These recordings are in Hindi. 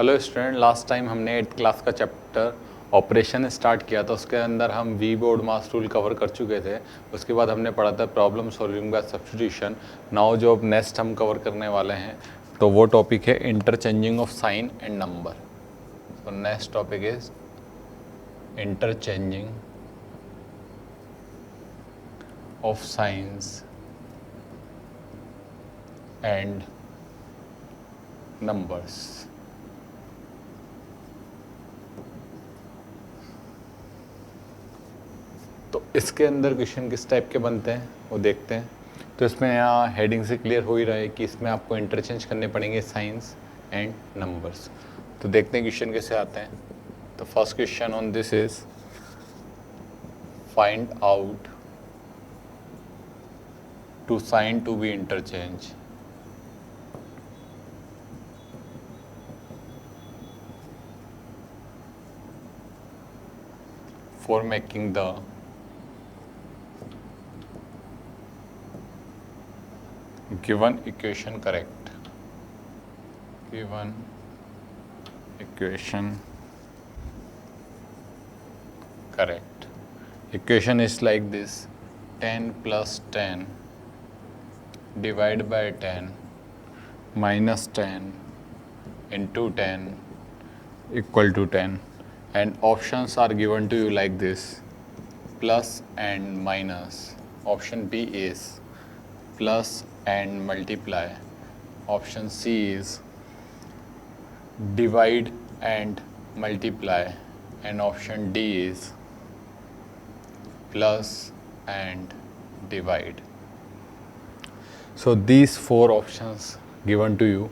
हेलो स्टूडेंट, लास्ट टाइम हमने 8th क्लास का चैप्टर ऑपरेशन स्टार्ट किया था। उसके अंदर हम V BODMAS rule cover कर चुके थे। उसके बाद हमने पढ़ा था problem solving by substitution. Now जो अब नेक्स्ट हम कवर करने वाले हैं तो वो टॉपिक है interchanging of sign and number. तो next topic is interchanging of signs and numbers. तो इसके अंदर क्वेश्चन किस टाइप के बनते हैं वो देखते हैं। तो इसमें यहाँ हेडिंग से क्लियर हो ही रहा है कि इसमें आपको इंटरचेंज करने पड़ेंगे साइंस एंड नंबर्स। तो देखते हैं क्वेश्चन कैसे आते हैं। तो first question on this is find out two sign to be interchange for making the given equation correct. Given equation correct. Equation is like this: 10 plus 10 divided by 10 minus 10 into 10 equal to 10, and options are given to you like this: plus and minus. Option B is plus and multiply. Option C is divide and multiply, and option D is plus and divide. So these four options given to you.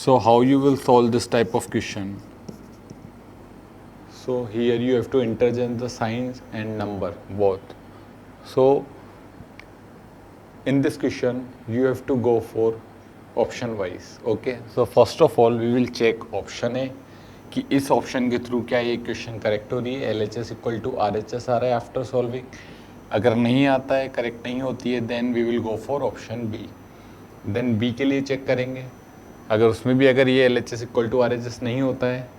So how you will solve this type of question? So here you have to interchange the signs and number both. So in this question you have to go for option wise. Okay, so first of all we will check option A कि इस ऑप्शन के थ्रू क्या ये इक्वेशन करेक्ट हो रही है, LHS इक्वल टू RHS आ रहा है आफ्टर सॉल्विंग। अगर नहीं आता है, करेक्ट नहीं होती है, then we will go for option B. Then B के लिए चेक करेंगे, अगर उसमें भी अगर ये LHS इक्वल टू RHS नहीं होता है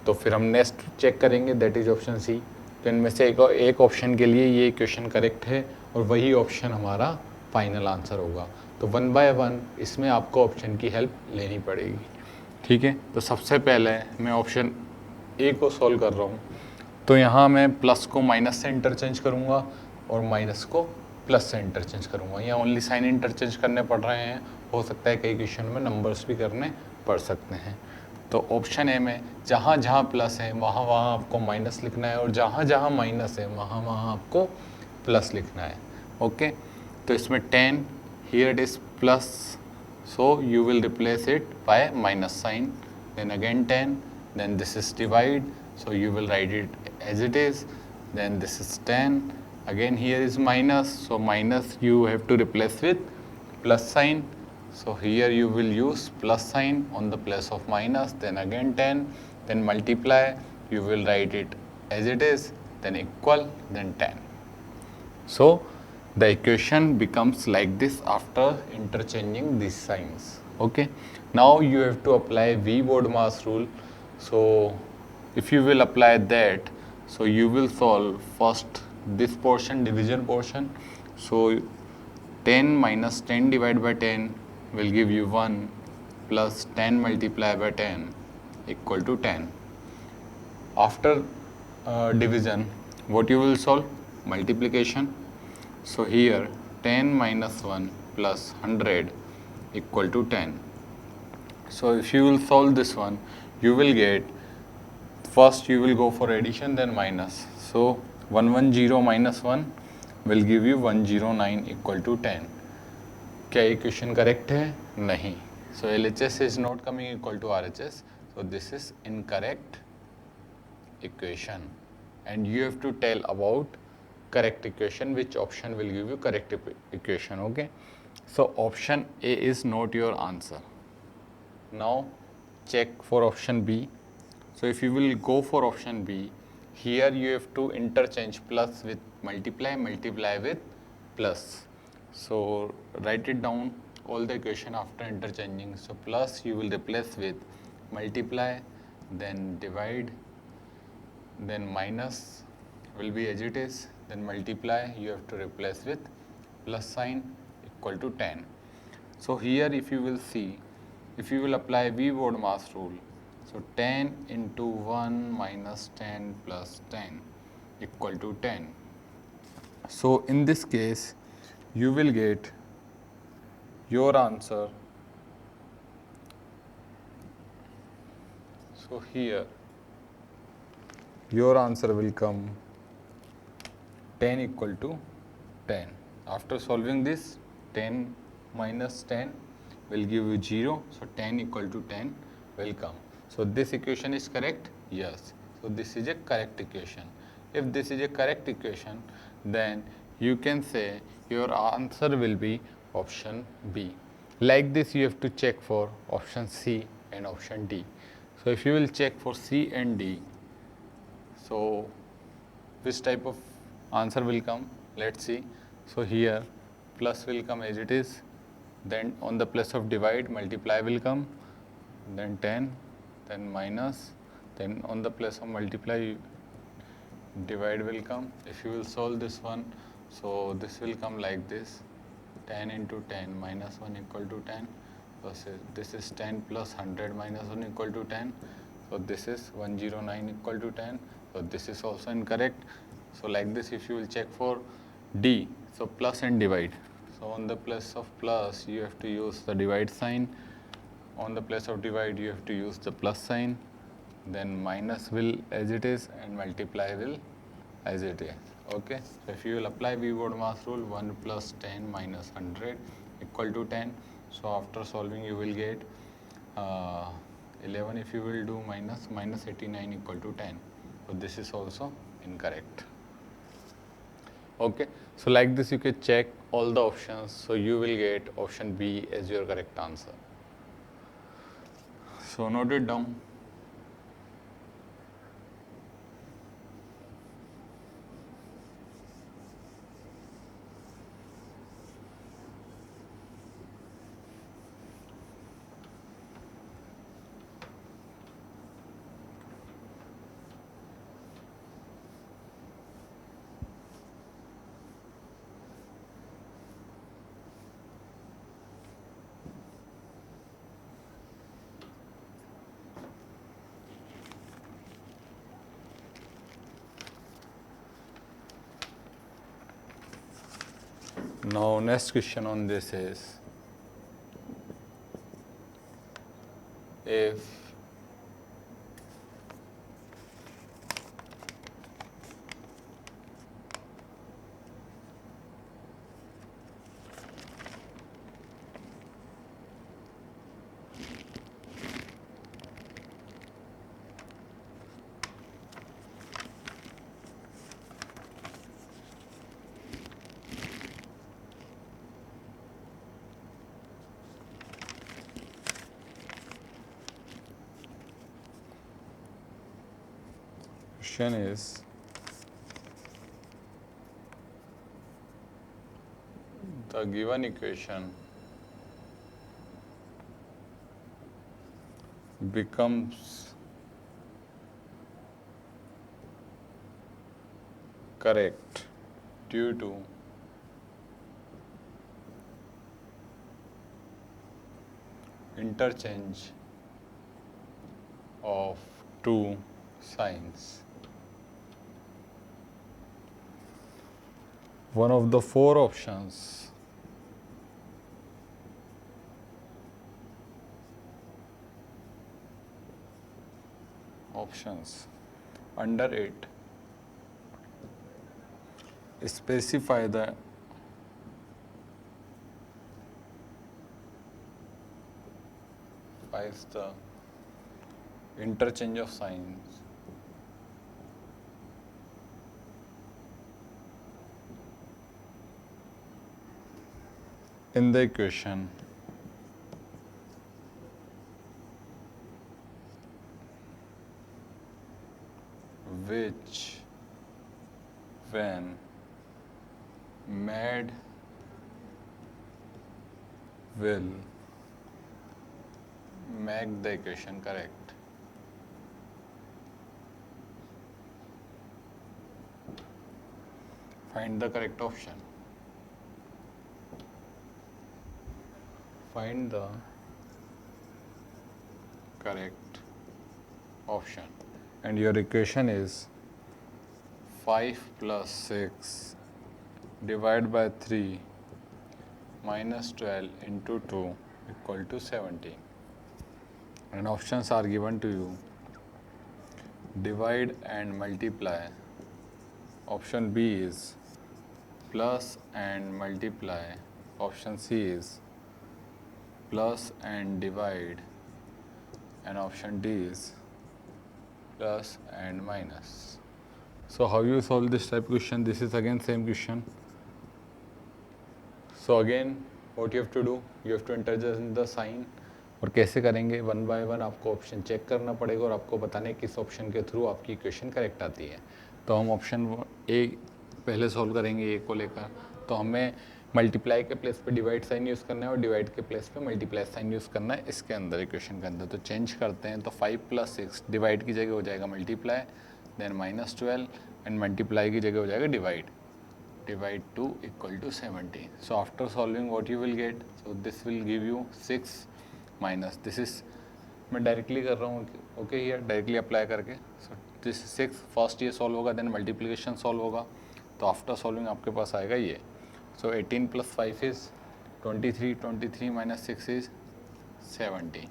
तो फिर हम नेक्स्ट चेक करेंगे, दैट इज ऑप्शन सी। तो इनमें से एक ऑप्शन के लिए ये इक्वेशन करेक्ट है और वही ऑप्शन हमारा फाइनल आंसर होगा। तो वन बाय वन इसमें आपको ऑप्शन की हेल्प लेनी पड़ेगी। ठीक है, तो सबसे पहले मैं ऑप्शन ए को सॉल्व कर रहा हूँ। तो यहाँ मैं प्लस को माइनस से इंटरचेंज करूँगा और माइनस को प्लस से इंटरचेंज करूँगा। यहाँ ओनली साइन इंटरचेंज करने पड़ रहे हैं, हो सकता है कई क्वेश्चन में नंबर्स भी करने पड़ सकते हैं। तो ऑप्शन ए में जहाँ जहाँ प्लस है वहाँ वहाँ आपको माइनस लिखना है और जहाँ जहाँ माइनस है वहाँ वहाँ आपको प्लस लिखना है। ओके, तो इसमें 10 here it is plus, so you will replace it by minus sign, then again 10, then this is divide, so you will write it as it is, then this is 10, again here is minus, so minus you have to replace with plus sign, so here you will use plus sign on the place of minus, then again 10, then multiply, you will write it as it is, then equal, then 10. So the equation becomes like this after interchanging these signs. Okay, now you have to apply V board mass rule. So if you will apply that, so you will solve first this portion, division portion. So 10 minus 10 divided by 10 will give you 1 plus 10 multiplied by 10 equal to 10. After division, what you will solve? Multiplication. So here 10 minus 1 plus 100 equal to 10. So if you will solve this one, you will get, first you will go for addition, then minus. So 110 minus 1 will give you 109 equal to 10. क्या ये क्वेश्चन करेक्ट है? नहीं. So LHS is not coming equal to RHS. So this is incorrect equation. And you have to tell about correct equation, which option will give you correct equation. Okay, so option A is not your answer. Now check for option B. So if you will go for option B, here you have to interchange plus with multiply, multiply with plus. So write it down all the equation after interchanging. So plus you will replace with multiply, then divide, then minus will be as it is, then multiply, you have to replace with plus sign equal to 10. So here if you will see, if you will apply V BODMAS rule, so 10 into 1 minus 10 plus 10 equal to 10. So in this case, you will get your answer. So here, your answer will come 10 equal to 10. After solving this, 10 minus 10 will give you 0. So 10 equal to 10 will come. So this equation is correct? Yes. So this is a correct equation. If this is a correct equation, then you can say your answer will be option B. Like this, you have to check for option C and option D. So if you will check for C and D, so which type of answer will come? Let's see. So here plus will come as it is, then on the place of divide multiply will come, then 10, then minus, then on the place of multiply divide will come. If you will solve this one, so this will come like this, 10 into 10 minus 1 equal to 10. So this is 10 plus 100 minus 1 equal to 10. So this is 109 equal to 10. So this is also incorrect. So like this, if you will check for D, so plus and divide. So on the place of plus, you have to use the divide sign. On the place of divide, you have to use the plus sign. Then minus will as it is and multiply will as it is. Okay. So if you will apply V BODMAS rule, 1 plus 10 minus 100 equal to 10. So after solving, you will get 11. If you will do minus 89 equal to 10. So this is also incorrect. Okay. So like this, you can check all the options. So you will get option B as your correct answer. So note it down. Now next question on this is, if question is, the given equation becomes correct due to interchange of two signs. One of the four options under it specify the interchange of signs in the equation which, when made, will make the equation correct. Find the correct option. Find the correct option. And your equation is 5 plus 6 divided by 3 minus 12 into 2 equal to 17. And options are given to you. Divide and multiply. Option B is plus and multiply. Option C is plus and divide. And option D is plus and minus. So how you solve this type of question? This is again same question. So again what you have to do, you have to enter the sign. और कैसे करेंगे, वन बाय वन आपको ऑप्शन चेक करना पड़ेगा और आपको बताना है किस ऑप्शन के थ्रू आपकी इक्वेशन करेक्ट आती है. तो हम ऑप्शन ए पहले सॉल्व करेंगे ए को लेकर. तो हमें मल्टीप्लाई के प्लेस पे डिवाइड साइन यूज़ करना है और डिवाइड के प्लेस पे मल्टीप्लाई साइन यूज़ करना है इसके अंदर, इक्वेशन के अंदर. तो चेंज करते हैं. तो 5 प्लस 6 डिवाइड की जगह हो जाएगा multiply, then minus 12 and multiply की जगह हो जाएगा divide. Divide 2 equal to 17. So after solving what you will get, so this will give you 6 minus this is, मैं डायरेक्टली कर रहा हूँ ओके, ये डायरेक्टली अप्लाई करके. सो दिस 6 फर्स्ट ये सॉल्व होगा, देन मल्टीप्लिकेशन सॉल्व होगा. तो आफ्टर सॉल्विंग आपके पास आएगा ये. सो 18 plus 5 is 23, 23 minus 6 is 17.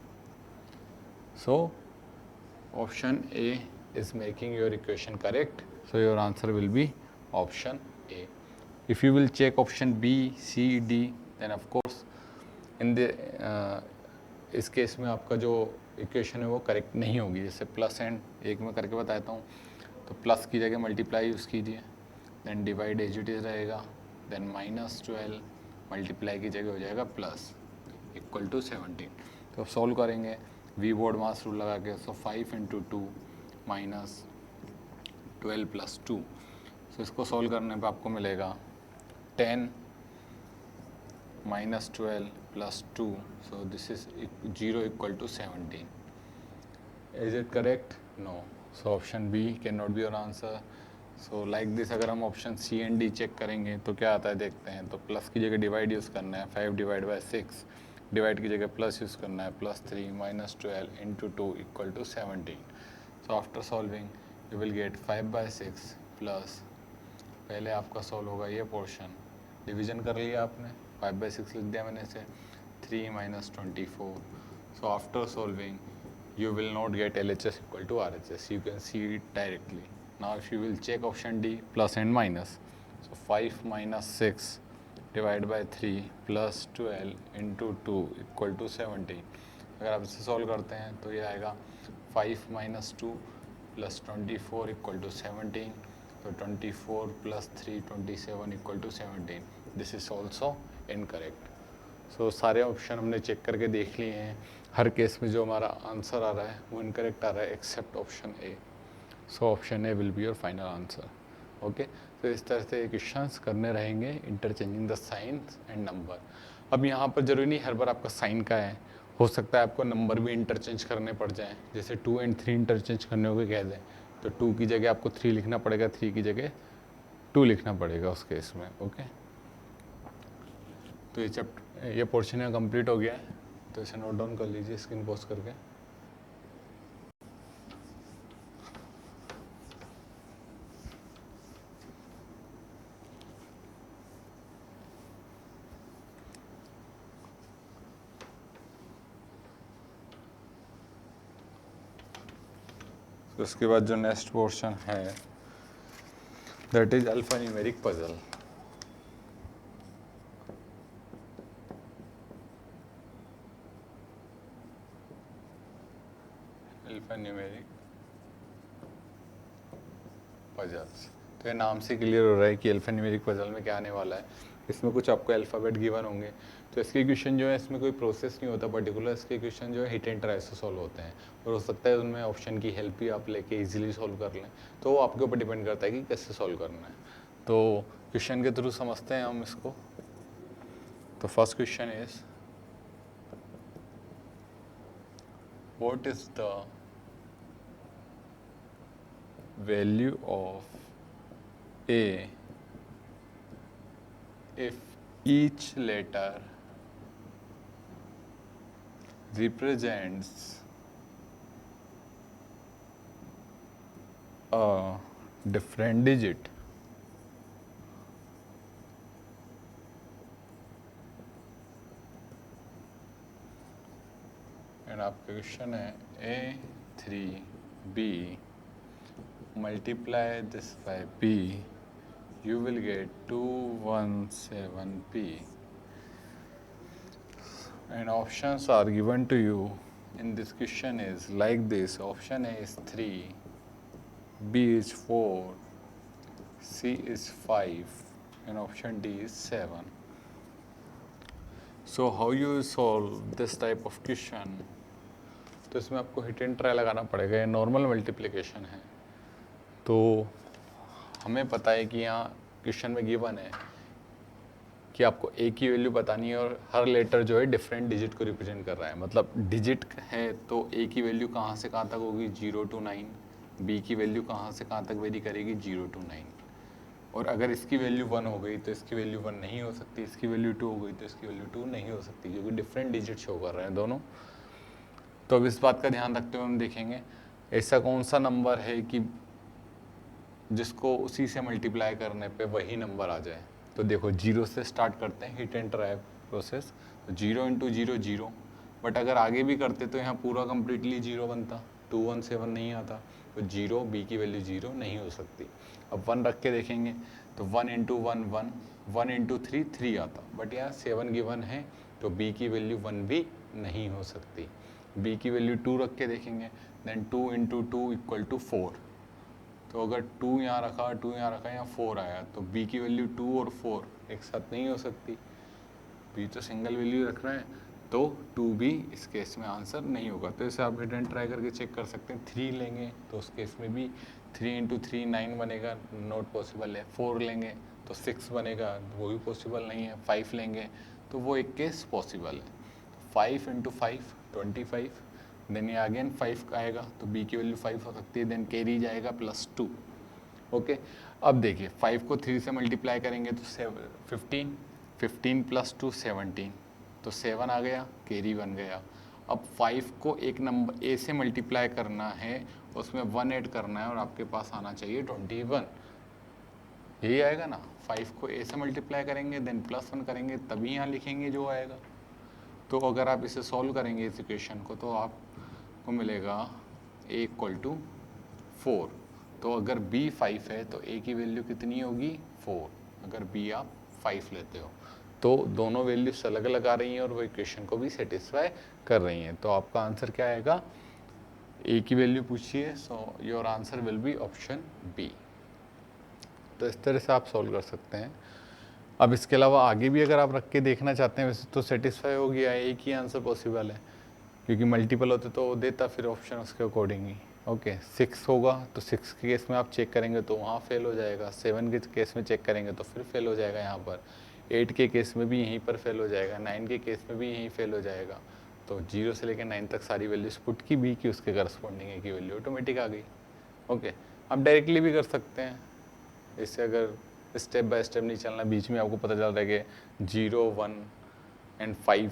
So option A is making your equation correct. So your answer will be option A. If you will check option B, C, D, then of course in the इस केस में आपका जो इक्वेशन है वो करेक्ट नहीं होगी. जैसे प्लस एंड एक में करके बताता हूँ. तो प्लस की जगह मल्टीप्लाई यूज़ कीजिए, then divide as it is रहेगा, देन माइनस 12 मल्टीप्लाई की जगह हो जाएगा प्लस इक्वल टू 17. तो अब सॉल्व करेंगे वी बोर्ड मास रूल लगा के. सो 5 इंटू 2 माइनस 12 प्लस 2. सो इसको सॉल्व करने पे आपको मिलेगा 10 minus 12 plus 2. So this is 0 equal to 17. Is it correct? No. So option B cannot be your answer. So like this अगर हम option C and D check करेंगे तो क्या आता है देखते हैं. तो प्लस की जगह डिवाइड यूज़ करना है, 5 डिवाइड बाई 6. डिवाइड की जगह प्लस यूज़ करना है, plus 3 minus 12 into 2 equal to 17. So after solving you will get 5 by 6 plus, पहले आपका सॉल्व होगा ये पोर्शन, डिवीजन कर लिया आपने, 5 बाई 6 लिख दिया मैंने इसे, 3 minus 24. So after solving you will not get LHS equal to RHS. You can see it directly. Now if you will check option D, plus and minus. So 5 minus 6 divided by 3 plus 12 into 2 equal to 17. अगर आप इसे सॉल्व करते हैं तो ये आएगा 5 minus 2 plus 24 equal to 17. So 24 plus 3 27 equal to 17. This is also incorrect. सो सारे ऑप्शन हमने चेक करके देख लिए हैं. हर केस में जो हमारा आंसर आ रहा है वो इनकरेक्ट आ रहा है except option A. So option A will be your final answer. Okay, तो इस तरह से क्वेश्चंस करने रहेंगे, interchanging the signs and number. अब यहाँ पर जरूरी नहीं हर बार आपका साइन का है, हो सकता है आपको नंबर भी इंटरचेंज करने पड़ जाएँ. जैसे 2 एंड 3 इंटरचेंज करने होंगे कह दें तो 2 की जगह आपको 3 लिखना पड़ेगा, 3 की जगह 2 लिखना पड़ेगा उस केस में. ओके, तो ये पोर्शन यहाँ कंप्लीट हो गया है. तो इसे नोट डाउन कर लीजिए स्क्रीन पॉज करके. तो इसके बाद जो नेक्स्ट पोर्शन है that is alpha numeric puzzle. Numeric puzzles. तो ये नाम से क्लियर हो रहा है कि अल्फा न्यूमेरिक पजल में क्या आने वाला है. इसमें कुछ आपको अल्फ़ाबेट गिवन होंगे. तो इसके क्वेश्चन जो है इसमें कोई प्रोसेस नहीं होता पर्टिकुलर. इसके क्वेश्चन जो है हिट एंड ट्राई से सॉल्व होते हैं और हो सकता है उनमें ऑप्शन की हेल्प भी आप लेके इजीली सॉल्व कर लें. तो वो आपके ऊपर डिपेंड करता है कि कैसे सॉल्व करना है. तो क्वेश्चन के थ्रू समझते हैं हम इसको. तो first question is what is the value of A if each letter represents a different digit, and आपका क्वेश्चन है A3B multiply this by B, you will get 217P, and options are given to you in this question is like this. Option A is 3, B is 4, C is 5, and option D is 7. So how you solve this type of question? तो इसमें आपको हिट एंड ट्राई लगाना पड़ेगा। ये नॉर्मल मल्टीप्लिकेशन है, तो हमें पता है कि यहाँ क्वेश्चन में गिवन है कि आपको ए की वैल्यू बतानी है और हर लेटर जो है डिफरेंट डिजिट को रिप्रेजेंट कर रहा है। मतलब डिजिट है तो ए की वैल्यू कहाँ से कहाँ तक होगी 0 to 9, बी की वैल्यू कहाँ से कहाँ तक वेरी करेगी 0 to 9, और अगर इसकी वैल्यू 1 हो गई तो इसकी वैल्यू 1 नहीं हो सकती, इसकी वैल्यू 2 हो गई तो इसकी वैल्यू 2 नहीं हो सकती, क्योंकि डिफरेंट डिजिट शो कर रहे हैं दोनों। तो अब इस बात का ध्यान रखते हुए हम देखेंगे ऐसा कौन सा नंबर है कि जिसको उसी से मल्टीप्लाई करने पे वही नंबर आ जाए। तो देखो 0 से स्टार्ट करते हैं हिट एंड ट्राई प्रोसेस। तो 0 × 0 0, बट अगर आगे भी करते तो यहाँ पूरा कम्प्लीटली 0 बनता, 217 नहीं आता, तो 0 बी की वैल्यू 0 नहीं हो सकती। अब 1 रख के देखेंगे तो 1 × 1 1, 1 × 3 3 आता, बट यहाँ 7 गिवन है तो बी की वैल्यू 1 भी नहीं हो सकती। बी की वैल्यू 2 रख के देखेंगे, देन 2 × 2 = 4। तो अगर 2 यहाँ रखा, 2 यहाँ रखा, यहाँ 4 आया, तो b की वैल्यू 2 और 4 एक साथ नहीं हो सकती, b तो सिंगल वैल्यू रख रहे हैं, तो 2b इस केस में आंसर नहीं होगा। तो इसे आप हिट एंड ट्राई करके चेक कर सकते हैं। 3 लेंगे तो उस केस में भी 3 × 3 9 बनेगा, नॉट पॉसिबल है। 4 लेंगे तो 6 बनेगा, वो भी पॉसिबल नहीं है। 5 लेंगे तो वो एक केस पॉसिबल है। 5 × 5 25, देन ये अगेन 5 आएगा तो b की वैल्यू 5 हो सकती है, देन कैरी जाएगा +2। ओके, अब देखिए 5 को 3 से मल्टीप्लाई करेंगे तो 15, 15 + 2 17, तो 7 आ गया, कैरी बन गया। अब 5 को एक नंबर a से मल्टीप्लाई करना है, उसमें 1 ऐड करना है और आपके पास आना चाहिए 21, यही आएगा ना। 5 को a से मल्टीप्लाई करेंगे देन +1 करेंगे तभी यहाँ लिखेंगे जो आएगा। तो अगर आप इसे सॉल्व करेंगे इस इक्वेशन को तो आपको मिलेगा a = 4। तो अगर b 5 है तो a की वैल्यू कितनी होगी 4, अगर b आप 5 लेते हो। तो दोनों वैल्यूज अलग अलग आ रही हैं और वो इक्वेशन को भी सेटिस्फाई कर रही हैं। तो आपका आंसर क्या आएगा, a की वैल्यू पूछिए, so your answer will be option B. तो इस तरह से आप सॉल्व कर सकते हैं। अब इसके अलावा आगे भी अगर आप रख के देखना चाहते हैं, वैसे तो सेटिस्फाई हो गया, एक ही आंसर पॉसिबल है, क्योंकि मल्टीपल होते तो देता फिर ऑप्शन उसके अकॉर्डिंग ही। ओके, 6 होगा तो 6 के केस में आप चेक करेंगे तो वहाँ फेल हो जाएगा, 7 के केस में चेक करेंगे तो फिर फेल हो जाएगा यहाँ पर, 8 के केस में भी यहीं पर फेल हो जाएगा, 9 के केस में भी यहीं फेल हो जाएगा। तो 0 से लेकर 9 तक सारी वैल्यूज पुट की, बी की उसके करस्पॉन्डिंग ए की वैल्यू ऑटोमेटिक आ गई। ओके, आप डायरेक्टली भी कर सकते हैं, इससे अगर स्टेप बाय स्टेप नहीं चलना, बीच में आपको पता चल रहा है कि 0 1 एंड 5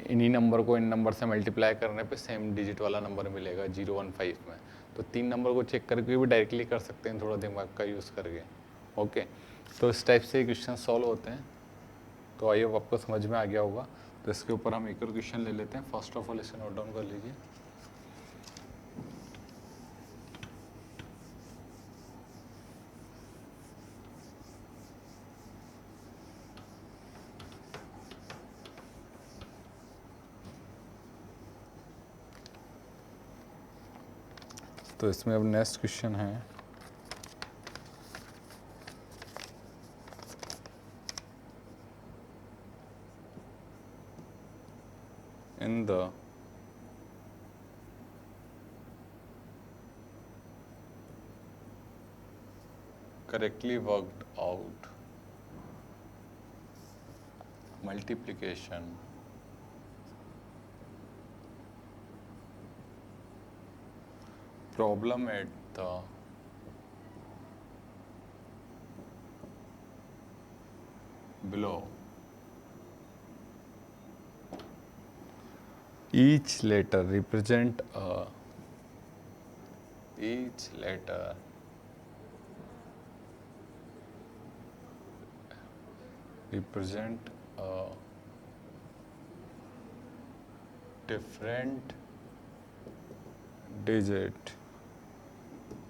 इन्हीं नंबर को इन नंबर से मल्टीप्लाई करने पे सेम डिजिट वाला नंबर मिलेगा 0 1 5 में, तो 3 नंबर को चेक करके भी डायरेक्टली कर सकते हैं थोड़ा दिमाग का यूज़ करके। ओके, तो इस टाइप से क्वेश्चन सॉल्व होते हैं। तो आई होप आपको समझ में आ गया होगा। तो इसके ऊपर हम एक और क्वेश्चन ले लेते हैं। फर्स्ट ऑफ ऑल इसे नोट डाउन कर लीजिए। तो इसमें अब नेक्स्ट क्वेश्चन है, in the correctly worked out multiplication problem at the below. Each letter represent a different digit.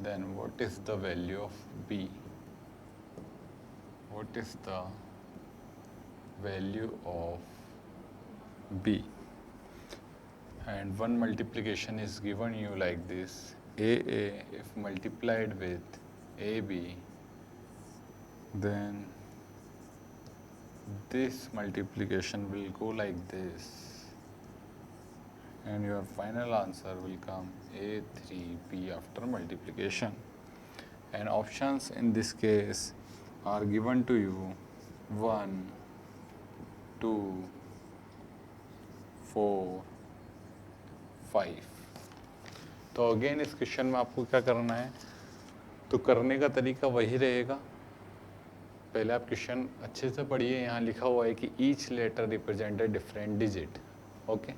Then what is the value of b? What is the value of b? And one multiplication is given you like this: AA if multiplied with AB, then this multiplication will go like this, and your final answer will come A3B after multiplication. And options in this case are given to you 1, 2, 4, 5. तो अगेन इस क्वेश्चन में आपको क्या करना है, तो करने का तरीका वही रहेगा। पहले आप क्वेश्चन अच्छे से पढ़िए। यहाँ लिखा हुआ है कि each letter represent a different digit. Okay,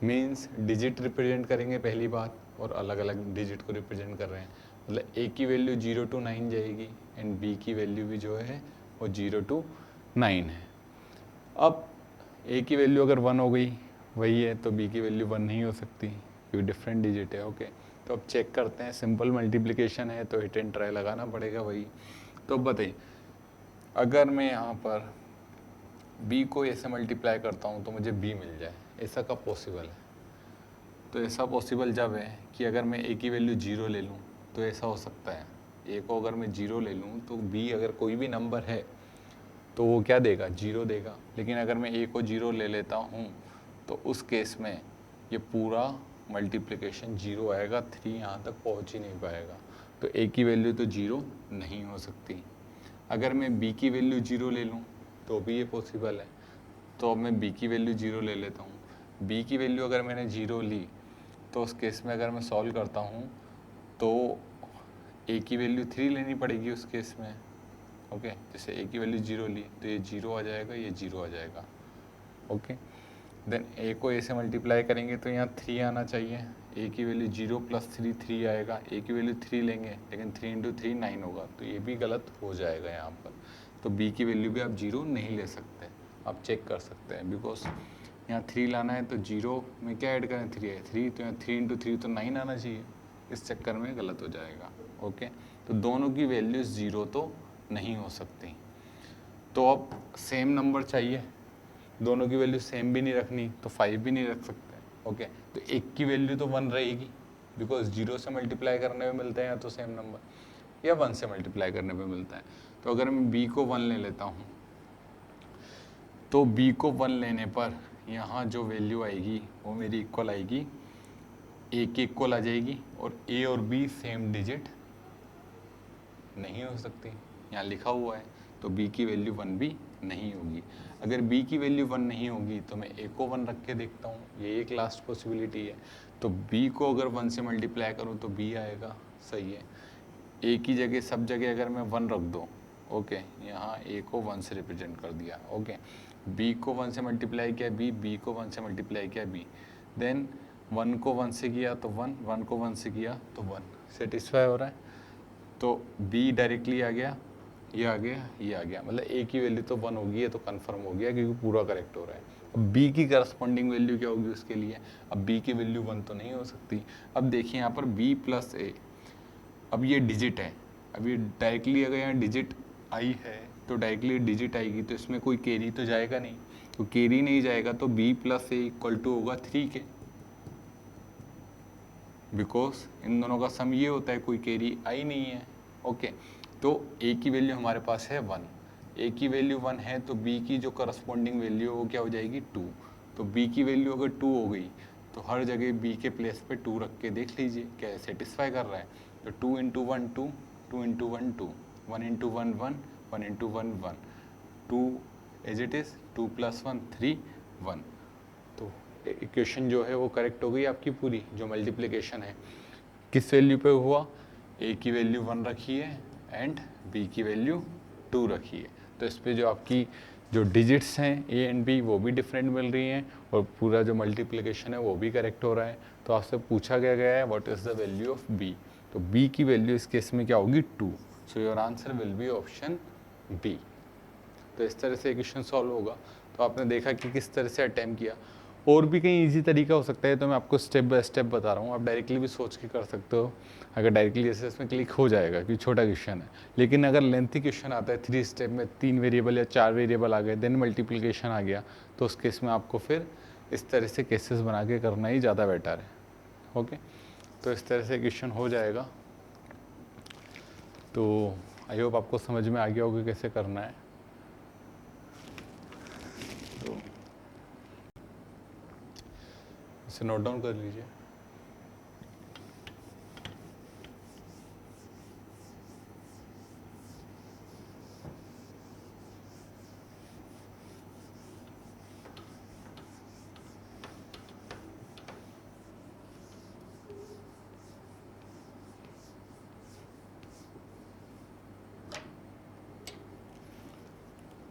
means digit represent करेंगे पहली बात, और अलग अलग डिजिट को रिप्रेजेंट कर रहे हैं। मतलब ए की वैल्यू 0 to 9 जाएगी, एंड बी की वैल्यू भी जो है वो 0 to 9 है। अब ए की वैल्यू अगर 1 हो गई वही है, तो बी की वैल्यू 1 नहीं हो सकती क्योंकि डिफरेंट डिजिट है। ओके, तो अब चेक करते हैं। सिंपल मल्टीप्लिकेशन है तो हिट एंड ट्राई लगाना पड़ेगा वही। तो बताइए, अगर मैं यहाँ पर b को ऐसे मल्टीप्लाई करता हूँ तो मुझे b मिल जाए, ऐसा कब पॉसिबल है? तो ऐसा पॉसिबल जब है कि अगर मैं a की वैल्यू 0 ले लूँ तो ऐसा हो सकता है। a को अगर मैं 0 ले लूँ तो b अगर कोई भी नंबर है तो वो क्या देगा, 0 देगा। लेकिन अगर मैं a को 0 ले लेता हूँ तो उस केस में ये पूरा मल्टीप्लिकेशन 0 आएगा, 3 यहाँ तक पहुँच ही नहीं पाएगा। तो a की वैल्यू तो 0 नहीं हो सकती। अगर मैं b की वैल्यू 0 ले लूँ तो भी ये पॉसिबल है। तो अब मैं b की वैल्यू 0 ले लेता हूँ। b की वैल्यू अगर मैंने 0 ली तो उस केस में अगर मैं सॉल्व करता हूँ तो a की वैल्यू 3 लेनी पड़ेगी उस केस में। ओके, जैसे a की वैल्यू 0 ली तो ये 0 आ जाएगा, ये 0 आ जाएगा। ओके, देन a को a से मल्टीप्लाई करेंगे तो यहाँ 3 आना चाहिए। a की वैल्यू 0 + 3 3 आएगा। a की वैल्यू 3 लेंगे लेकिन 3 × 3 9 होगा, तो ये भी गलत हो जाएगा यहाँ पर। तो b की वैल्यू भी आप 0 नहीं ले सकते, आप चेक कर सकते हैं। बिकॉज यहाँ 3 लाना है तो 0 में क्या ऐड करें, 3 है, 3 तो यहाँ 3 × 3 तो 9 आना चाहिए। इस चक्कर में गलत हो जाएगा। ओके, तो दोनों की वैल्यूज़ 0 तो नहीं हो सकती। तो अब सेम नंबर चाहिए, दोनों की वैल्यू सेम भी नहीं रखनी तो 5 भी नहीं रख सकते। ओके, तो एक की वैल्यू तो 1 रहेगी, बिकॉज 0 से मल्टीप्लाई करने में मिलता है या तो सेम नंबर, या 1 से मल्टीप्लाई करने में मिलता है। तो अगर मैं b को 1 ले लेता हूँ तो b को 1 लेने पर यहाँ जो वैल्यू आएगी वो मेरी इक्वल आएगी, a के इक्वल आ जाएगी, और a और b सेम डिजिट नहीं हो सकती, यहाँ लिखा हुआ है। तो b की वैल्यू 1 भी नहीं होगी। अगर b की वैल्यू 1 नहीं होगी तो मैं a को 1 रख के देखता हूँ, ये एक लास्ट पॉसिबिलिटी है। तो b को अगर 1 से मल्टीप्लाई करूँ तो b आएगा, सही है। a की जगह सब जगह अगर मैं 1 रख दूँ, ओके, यहाँ a को 1 से रिप्रेजेंट कर दिया। ओके, b को 1 से मल्टीप्लाई किया b को 1 से मल्टीप्लाई किया b, देन 1 को 1 से किया तो 1, 1 को 1 से किया तो 1, सेटिस्फाई हो रहा है। तो b डायरेक्टली आ गया, ये आ गया, ये आ गया, मतलब a की वैल्यू तो 1 होगी, ये तो कंफर्म हो गया क्योंकि पूरा करेक्ट हो रहा है। अब b की करस्पॉन्डिंग वैल्यू क्या होगी उसके लिए, अब b की वैल्यू 1 तो नहीं हो सकती। अब देखिए यहाँ पर b + a, अब ये डिजिट है, अब ये डायरेक्टली अगर यहाँ डिजिट आई है तो डायरेक्टली डिजिट आएगी, तो इसमें कोई कैरी तो जाएगा नहीं, तो कैरी नहीं जाएगा तो b + a = होगा 3 के, बिकॉज इन दोनों का सम ये होता है, कोई कैरी आई नहीं है। ओके, तो a की वैल्यू हमारे पास है 1, a की वैल्यू 1 है तो b की जो करस्पॉन्डिंग वैल्यू है वो क्या हो जाएगी, 2। तो b की वैल्यू अगर 2 हो गई तो हर जगह b के प्लेस पे 2 रख के देख लीजिए क्या सेटिस्फाई कर रहा है। तो 2 × 1 2, 2 × 1 2, 1 × 1 1, 1 × 1 1, 2 एज इट इज़, 2 + 1 3 1। तो इक्वेशन जो है वो करेक्ट हो गई आपकी पूरी, जो मल्टीप्लिकेशन है किस वैल्यू पे हुआ, a की वैल्यू 1 रखी है एंड b की वैल्यू 2 रखी है। तो इस पे जो आपकी जो डिजिट्स हैं ए एंड बी वो भी डिफरेंट मिल रही हैं और पूरा जो मल्टीप्लिकेशन है वो भी करेक्ट हो रहा है। तो आपसे पूछा गया है what is the value of B, तो बी की वैल्यू इस केस में क्या होगी 2, so your answer will be option B. तो इस तरह से क्वेश्चन सॉल्व होगा। तो आपने देखा कि किस तरह से अटैम्प्ट किया। और भी कहीं इजी तरीका हो सकता है, तो मैं आपको स्टेप बाय स्टेप बता रहा हूँ। आप डायरेक्टली भी सोच के कर सकते हो, अगर डायरेक्टली जैसे इसमें क्लिक हो जाएगा कि छोटा क्वेश्चन है। लेकिन अगर लेंथी क्वेश्चन आता है 3 स्टेप में 3 वेरिएबल या 4 वेरिएबल आ गए, देन मल्टीप्लिकेशन आ गया, तो उस केस में आपको फिर इस तरह से केसेस बना के करना ही ज़्यादा बेटर है। ओके, तो इस तरह से क्वेश्चन हो जाएगा। तो आई होप आपको समझ में आ गया होगा कैसे करना है। तो इसे नोट डाउन कर लीजिए।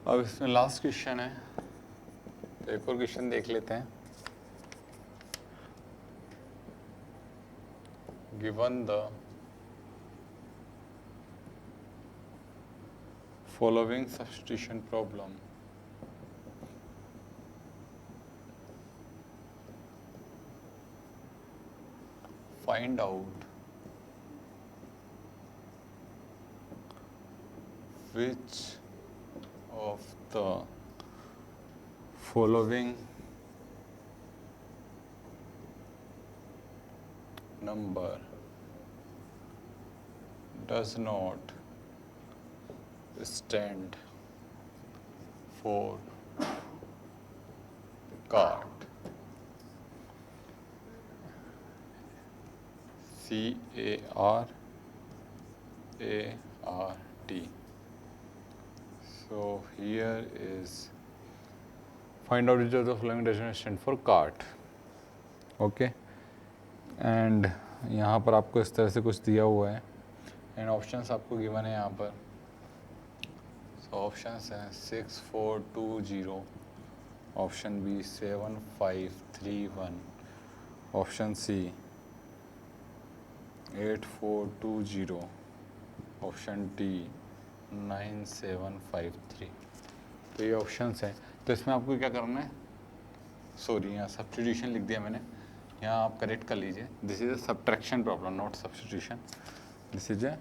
अब इसमें लास्ट क्वेश्चन है, तो एक और क्वेश्चन देख लेते हैं। Given the following substitution problem, find out which of the following number does not stand for cart. CARART. So here is find out which of the following does not stand for cart. Okay, and यहाँ पर आपको इस तरह से कुछ दिया हुआ है एंड ऑप्शंस आपको गिवन है यहाँ पर। सो ऑप्शंस हैं 6 4 2 0, option B 7 5 3 1, option C 8 4 2 0, option D 9 7 5 3। तो ये ऑप्शंस हैं। तो इसमें आपको क्या करना है, सॉरी यहाँ सब्स्टिट्यूशन लिख दिया मैंने, यहाँ आप करेक्ट कर लीजिए। This is a subtraction problem, not substitution. This is a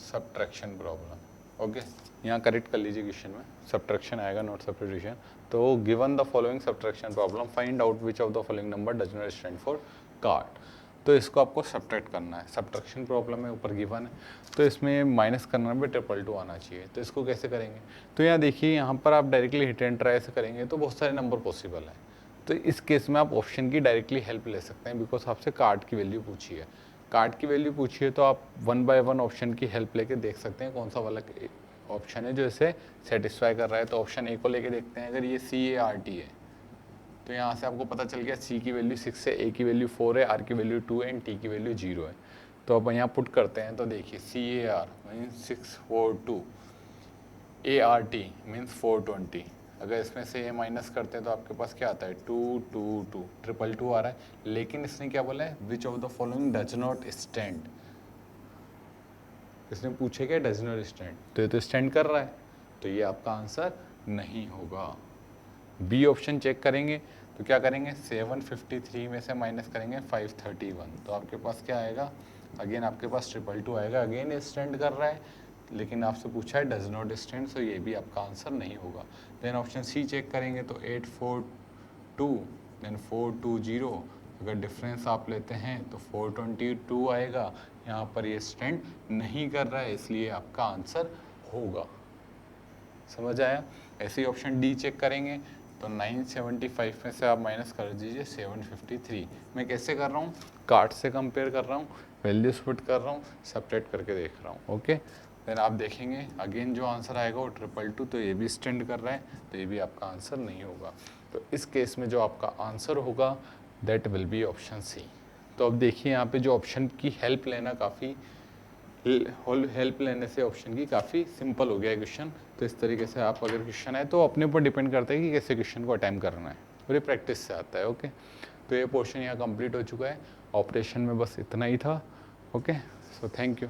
subtraction problem. Okay, यहाँ करेक्ट कर लीजिए, क्वेश्चन में सब्ट्रैक्शन आएगा, नॉट सब्स्टिट्यूशन। तो given the following subtraction problem, find out which of the following number does not stand for cart. तो इसको आपको सब्ट्रैक्ट करना है। सब्ट्रैक्शन प्रॉब्लम है, ऊपर गिवन है, तो इसमें माइनस करना भी 222 आना चाहिए। तो इसको कैसे करेंगे, तो यहाँ देखिए, यहाँ पर आप डायरेक्टली हिट एंड ट्राई से करेंगे तो बहुत सारे नंबर पॉसिबल है। तो इस केस में आप ऑप्शन की डायरेक्टली हेल्प ले सकते हैं, बिकॉज आपसे कार्ड की वैल्यू पूछी है। कार्ड की वैल्यू पूछी है तो आप 1 बाय 1 ऑप्शन की हेल्प लेके देख सकते हैं कौन सा वाला ऑप्शन है जो इसे सेटिस्फाई कर रहा है। तो ऑप्शन ए को लेके देखते हैं। अगर ये CART है तो यहाँ से आपको पता चल गया C की वैल्यू 6 है, A की वैल्यू 4 है, R की वैल्यू 2 है एंड T की वैल्यू 0 है। तो अब यहाँ पुट करते हैं, तो देखिए CAR मीन्स 642, ART मीन्स 420। अगर इसमें से ये माइनस करते हैं तो आपके पास क्या आता है 2 2 2, 222 आ रहा है। लेकिन इसने क्या बोला है, which of the following does not stand. इसने पूछे क्या, डज नॉट स्टैंड, तो ये तो स्टैंड कर रहा है, तो ये आपका आंसर नहीं होगा। बी ऑप्शन चेक करेंगे तो क्या करेंगे, 753 में से माइनस करेंगे 531, तो आपके पास क्या आएगा, अगेन आपके पास 222 आएगा। अगेन ये स्टैंड कर रहा है, लेकिन आपसे पूछा है डज नॉट स्टैंड, सो ये भी आपका आंसर नहीं होगा। देन ऑप्शन सी चेक करेंगे तो 842 देन 420, अगर डिफरेंस आप लेते हैं तो 422 आएगा। यहाँ पर ये स्टैंड नहीं कर रहा है, इसलिए आपका आंसर होगा। समझ आया। ऐसे ही ऑप्शन डी चेक करेंगे तो 975 में से आप माइनस कर दीजिए 753। मैं कैसे कर रहा हूँ, कार्ड से कंपेयर कर रहा हूँ, वैल्यूज पुट कर रहा हूँ, सब्ट्रैक्ट करके देख रहा हूँ। ओके, देन आप देखेंगे अगेन जो आंसर आएगा वो 222, तो ये भी स्टैंड कर रहा है, तो ये भी आपका आंसर नहीं होगा। तो इस केस में जो आपका आंसर होगा that will be option C. तो अब देखिए यहाँ पे जो ऑप्शन की हेल्प लेना काफ़ी हेल्प लेने से ऑप्शन की काफ़ी सिंपल हो गया है क्वेश्चन। तो इस तरीके से आप अगर क्वेश्चन है तो अपने ऊपर डिपेंड करता है कि कैसे क्वेश्चन को अटेम्प्ट करना है, और ये प्रैक्टिस से आता है। ओके, तो ये पोर्शन यहाँ कंप्लीट हो चुका है। ऑपरेशन में बस इतना ही था। Okay, so thank you.